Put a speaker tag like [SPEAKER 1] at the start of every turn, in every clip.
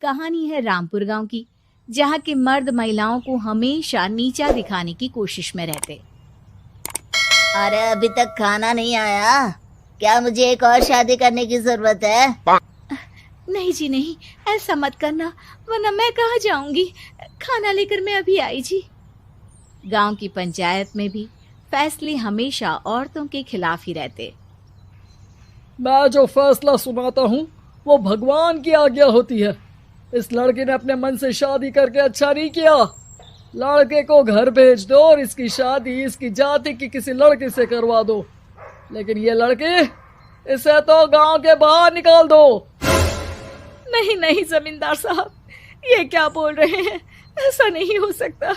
[SPEAKER 1] कहानी है रामपुर गांव की, जहां के मर्द महिलाओं को हमेशा नीचा दिखाने की कोशिश में रहते।
[SPEAKER 2] अरे अभी तक खाना नहीं आया, क्या मुझे एक और शादी करने की जरूरत है?
[SPEAKER 1] नहीं जी नहीं, ऐसा मत करना, वरना मैं कहाँ जाऊंगी। खाना लेकर मैं अभी आई जी। गांव की पंचायत में भी फैसले हमेशा औरतों के खिलाफ ही रहते।
[SPEAKER 3] मैं जो फैसला सुनाता हूँ वो भगवान की आज्ञा होती है। इस लड़के ने अपने मन से शादी करके अच्छा नहीं किया। लड़के को घर भेज दो और इसकी शादी इसकी जाति की किसी लड़के से करवा दो, लेकिन ये लड़की, इसे तो गांव के बाहर निकाल दो।
[SPEAKER 1] नहीं नहीं जमींदार साहब, ये क्या बोल रहे हैं? ऐसा नहीं हो सकता।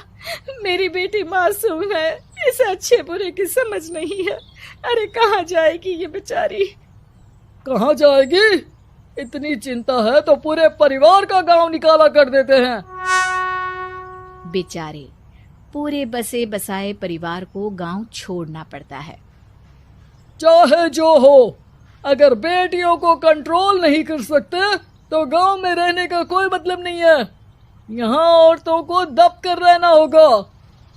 [SPEAKER 1] मेरी बेटी मासूम है, इसे अच्छे बुरे की समझ नहीं है। अरे कहाँ जाएगी ये बेचारी?
[SPEAKER 3] कहाँ जाएगी? इतनी चिंता है तो पूरे परिवार का गांव निकाला कर देते हैं।
[SPEAKER 1] बेचारे पूरे बसे बसाए परिवार को गांव छोड़ना पड़ता है।
[SPEAKER 3] चाहे जो हो, अगर बेटियों को कंट्रोल नहीं कर सकते तो गांव में रहने का कोई मतलब नहीं है। यहाँ औरतों को दब कर रहना होगा।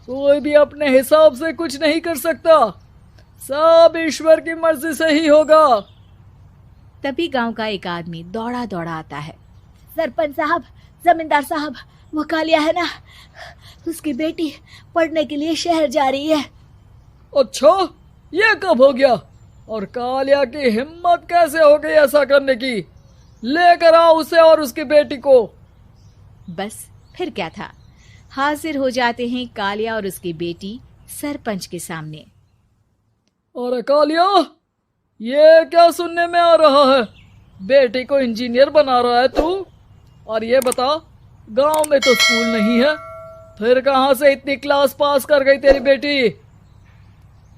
[SPEAKER 3] कोई भी अपने हिसाब से कुछ नहीं कर सकता, सब ईश्वर की मर्जी से ही होगा।
[SPEAKER 1] तभी गांव का एक आदमी दौड़ा दौड़ा आता है। सरपंच साहब, जमींदार साहब, वो कालिया है ना, उसकी बेटी पढ़ने के लिए शहर जा रही है।
[SPEAKER 3] अच्छा, ये कब हो गया? और कालिया की हिम्मत कैसे हो गई ऐसा करने की? लेकर आओ उसे और उसकी बेटी को।
[SPEAKER 1] बस फिर क्या था, हाजिर हो जाते हैं कालिया और उसकी बेटी सरपंच के सामने।
[SPEAKER 3] और कालिया, ये क्या सुनने में आ रहा है? बेटी को इंजीनियर बना रहा है तू? और ये बता, गांव में तो स्कूल नहीं है, फिर कहां से इतनी क्लास पास कर गई तेरी बेटी?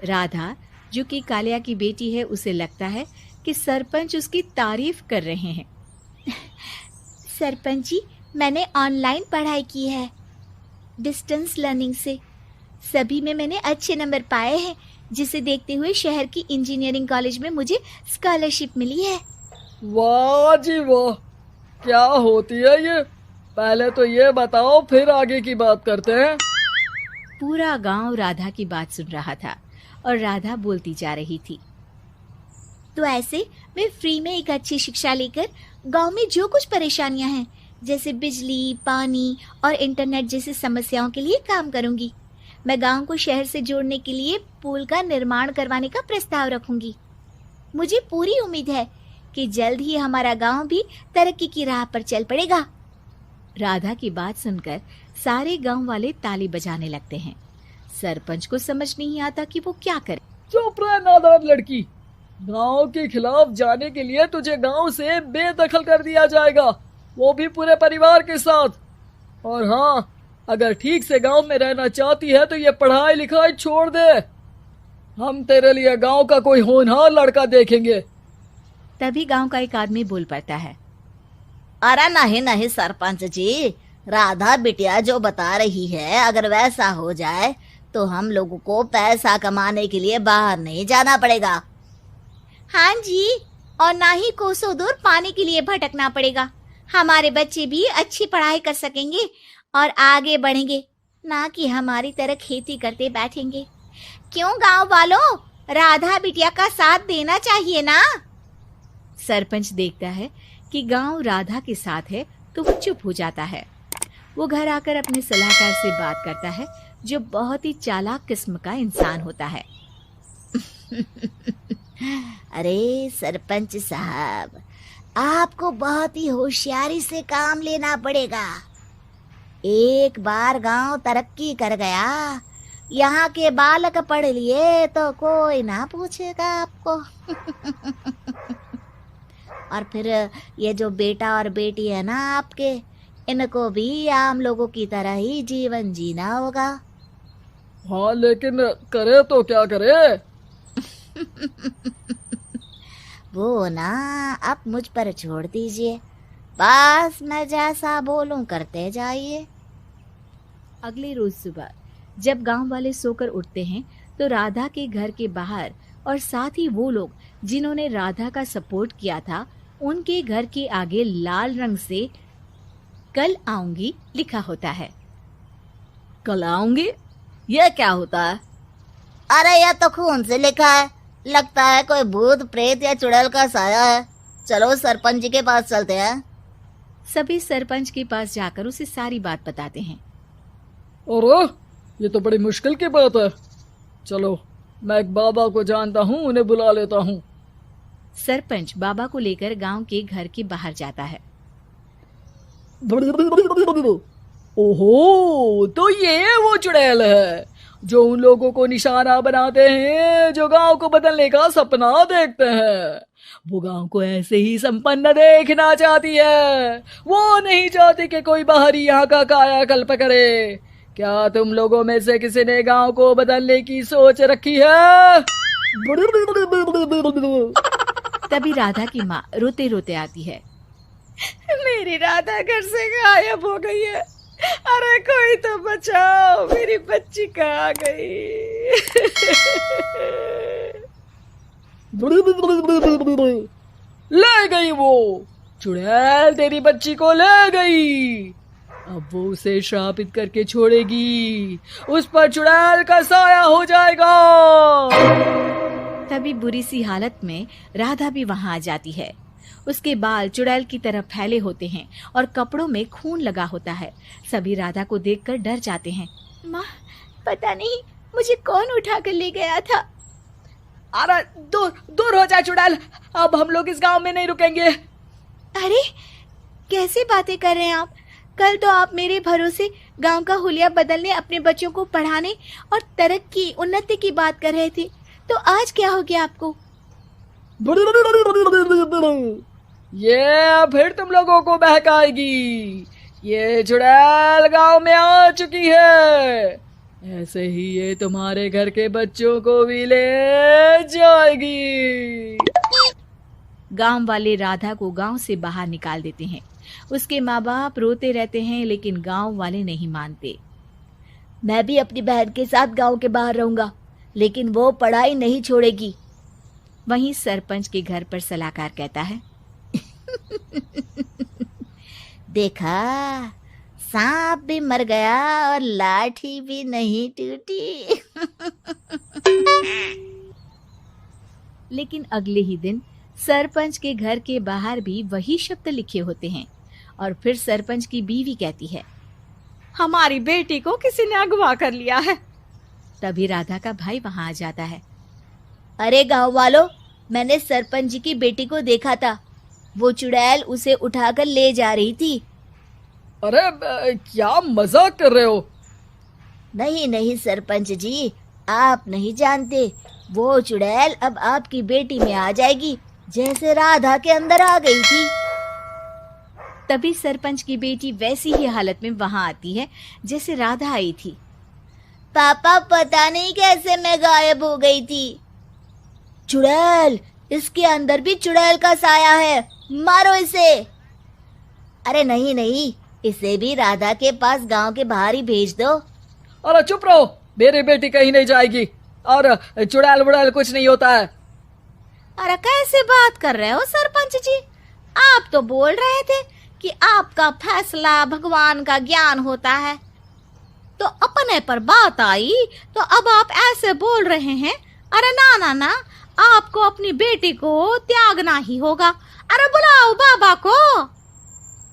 [SPEAKER 1] राधा, जो कि कालिया की बेटी है, उसे लगता है कि सरपंच उसकी तारीफ कर रहे हैं। सरपंच जी, मैंने ऑनलाइन पढ़ाई की है, डिस्टेंस लर्निंग से। सभी में मैंने अच्छे नंबर पाए हैं, जिसे देखते हुए शहर की इंजीनियरिंग कॉलेज में मुझे स्कॉलरशिप मिली है।
[SPEAKER 3] वाह जी वाह, क्या होती है ये? पहले तो ये बताओ, फिर आगे की बात करते हैं।
[SPEAKER 1] पूरा गांव राधा की बात सुन रहा था और राधा बोलती जा रही थी। तो ऐसे मैं फ्री में एक अच्छी शिक्षा लेकर गांव में जो कुछ परेशानियां हैं, जैसे बिजली, पानी और इंटरनेट जैसी समस्याओं के लिए काम करूंगी। मैं गांव को शहर से जोड़ने के लिए पुल का निर्माण करवाने का प्रस्ताव रखूंगी। मुझे पूरी उम्मीद है कि जल्द ही हमारा गांव भी तरक्की की राह पर चल पड़ेगा। राधा की बात सुनकर सारे गांव वाले ताली बजाने लगते हैं। सरपंच को समझ नहीं आता कि वो क्या करे।
[SPEAKER 3] चुप रह नादान लड़की, गांव के खिलाफ जाने के लिए तुझे गांव से बेदखल कर दिया जाएगा, वो भी पूरे परिवार के साथ। और हाँ, अगर ठीक से गांव में रहना चाहती है तो ये पढ़ाई लिखाई छोड़ दे। हम तेरे लिए गांव का कोई होनहार लड़का देखेंगे।
[SPEAKER 1] तभी गांव का एक आदमी बोल पड़ता है।
[SPEAKER 2] अरे नहीं नहीं सरपंच जी, राधा बिटिया जो बता रही है, अगर वैसा हो जाए तो हम लोगों को पैसा कमाने के लिए बाहर नहीं जाना पड़ेगा।
[SPEAKER 1] हाँ जी, और ना ही कोसों दूर पानी के लिए भटकना पड़ेगा। हमारे बच्चे भी अच्छी पढ़ाई कर सकेंगे और आगे बढ़ेंगे, ना कि हमारी तरह खेती करते बैठेंगे। क्यों गांव वालों, राधा बिटिया का साथ देना चाहिए ना। सरपंच देखता है कि गांव राधा के साथ है तो वो चुप हो जाता है। वो घर आकर अपने सलाहकार से बात करता है, जो बहुत ही चालाक किस्म का इंसान होता है।
[SPEAKER 2] अरे सरपंच साहब, आपको बहुत ही होशियारी से काम लेना पड़ेगा। एक बार गांव तरक्की कर गया, यहाँ के बालक पढ़ लिए तो कोई ना पूछेगा आपको। और फिर ये जो बेटा और बेटी है ना आपके, इनको भी आम लोगों की तरह ही जीवन जीना होगा।
[SPEAKER 3] हाँ, लेकिन करे तो क्या करे?
[SPEAKER 2] वो ना आप मुझ पर छोड़ दीजिए, बस मैं जैसा बोलूं करते जाइए।
[SPEAKER 1] अगले रोज सुबह जब गांव वाले सोकर उठते हैं तो राधा के घर के बाहर और साथ ही वो लोग जिन्होंने राधा का सपोर्ट किया था, उनके घर के आगे लाल रंग से कल आऊंगी लिखा होता है।
[SPEAKER 3] कल आऊंगी, यह क्या होता है?
[SPEAKER 2] अरे यह तो खून से लिखा है, लगता है कोई भूत प्रेत या चुड़ैल का साया है। चलो सरपंच जी के पास चलते हैं।
[SPEAKER 1] सभी सरपंच के पास जाकर उसे सारी बात बताते हैं।
[SPEAKER 3] और ये तो बड़ी मुश्किल की बात है। चलो, मैं एक बाबा को जानता हूँ, उन्हें बुला लेता हूँ।
[SPEAKER 1] सरपंच बाबा को लेकर गांव के घर के बाहर जाता है।
[SPEAKER 3] ओहो, तो ये वो चुड़ैल है जो उन लोगों को निशाना बनाते हैं जो गांव को बदलने का सपना देखते हैं। वो गांव को ऐसे ही संपन्न देखना चाहती है। वो नहीं चाहती कि कोई बाहरी यहाँ का कायाकल्प करे। क्या तुम लोगों में से किसी ने गांव को बदलने की सोच रखी है?
[SPEAKER 1] तभी राधा की माँ रोते रोते आती है। मेरी राधा घर से गायब हो गई है। अरे कोई तो बचाओ, मेरी बच्ची कहाँ गई?
[SPEAKER 3] ले गई वो चुड़ैल, तेरी बच्ची को ले गई। अब वो उसे श्रापित करके छोड़ेगी, उस पर चुड़ैल का साया हो जाएगा।
[SPEAKER 1] तभी बुरी सी हालत में राधा भी वहां आ जाती है। उसके बाल चुड़ैल की तरह फैले होते हैं और कपड़ों में खून लगा होता है। सभी राधा को देखकर डर जाते हैं। माँ, पता नहीं मुझे कौन उठा कर ले गया था।
[SPEAKER 3] अरे दूर दूर हो जा चुड़ैल, अब हम लोग इस गांव में नहीं रुकेंगे।
[SPEAKER 1] अरे कैसी बातें कर रहे हैं आप? कल तो आप मेरे भरोसे गांव का हुलिया बदलने, अपने बच्चों को पढ़ाने और तरक्की उन्नति की बात कर रहे थे, तो आज क्या हो गया आपको?
[SPEAKER 3] ये फिर तुम लोगों को बहकाएगी। ये चुड़ैल गांव में आ चुकी है, ऐसे ही ये तुम्हारे घर के बच्चों को भी ले जाएगी।
[SPEAKER 1] गांव वाले राधा को गांव से बाहर निकाल देते हैं। उसके माँ बाप रोते रहते हैं, लेकिन गांव वाले नहीं मानते।
[SPEAKER 2] मैं भी अपनी बहन के साथ गांव के बाहर रहूंगा, लेकिन वो पढ़ाई नहीं छोड़ेगी।
[SPEAKER 1] वहीं सरपंच के घर पर सलाहकार कहता है।
[SPEAKER 2] देखा, सांप भी मर गया और लाठी भी नहीं टूटी।
[SPEAKER 1] लेकिन अगले ही दिन सरपंच के घर के बाहर भी वही शब्द लिखे होते हैं और फिर सरपंच की बीवी कहती है, हमारी बेटी को किसी ने अगवा कर लिया है। तभी राधा का भाई वहां आ जाता है।
[SPEAKER 2] अरे गांव वालों, मैंने सरपंच जी की बेटी को देखा था। वो चुड़ैल उसे उठाकर ले जा रही थी।
[SPEAKER 3] अरे क्या मजाक कर रहे हो?
[SPEAKER 2] नहीं नहीं सरपंच जी, आप नहीं जानते। वो चुड़ैल अब आपकी बेटी में आ जाएगी, जैसे राधा के अंदर आ गई थी।
[SPEAKER 1] तभी सरपंच की बेटी वैसी ही हालत में वहां आती है जैसे राधा आई थी।
[SPEAKER 2] पापा, पता नहीं कैसे मैं गायब हो गई थी। चुड़ैल, इसके अंदर भी चुड़ैल का साया है, मारो इसे। अरे नहीं नहीं, इसे भी राधा के पास गांव के बाहर ही भेज दो।
[SPEAKER 3] अरे चुप रहो, मेरी बेटी कहीं नहीं जाएगी और चुड़ैल बुड़ैल कुछ नहीं होता है।
[SPEAKER 1] अरे कैसे बात कर रहे हो सरपंच जी? आप तो बोल रहे थे कि आपका फैसला भगवान का ज्ञान होता है, तो अपने पर बात आई तो अब आप ऐसे बोल रहे हैं। अरे ना ना ना, आपको अपनी बेटी को त्यागना ही होगा। अरे बुलाओ बाबा को।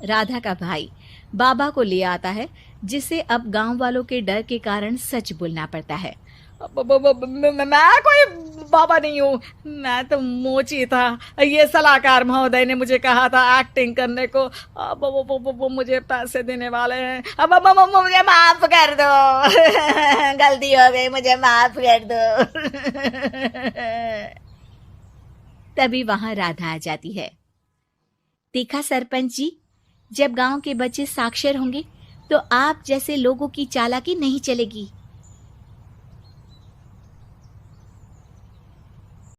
[SPEAKER 1] राधा का भाई बाबा को ले आता है, जिसे अब गांव वालों के डर के कारण सच बोलना पड़ता है।
[SPEAKER 3] मैं कोई बाबा नहीं हूँ, मैं तो मोची था। ये सलाहकार महोदय ने मुझे कहा था एक्टिंग करने को। अब वो मुझे पैसे देने वाले हैं। अब मुझे माफ कर दो।
[SPEAKER 2] गलती हो गई, मुझे माफ कर दो।
[SPEAKER 1] तभी वहां राधा आ जाती है। देखा सरपंच जी, जब गांव के बच्चे साक्षर होंगे तो आप जैसे लोगों की चालाकी नहीं चलेगी।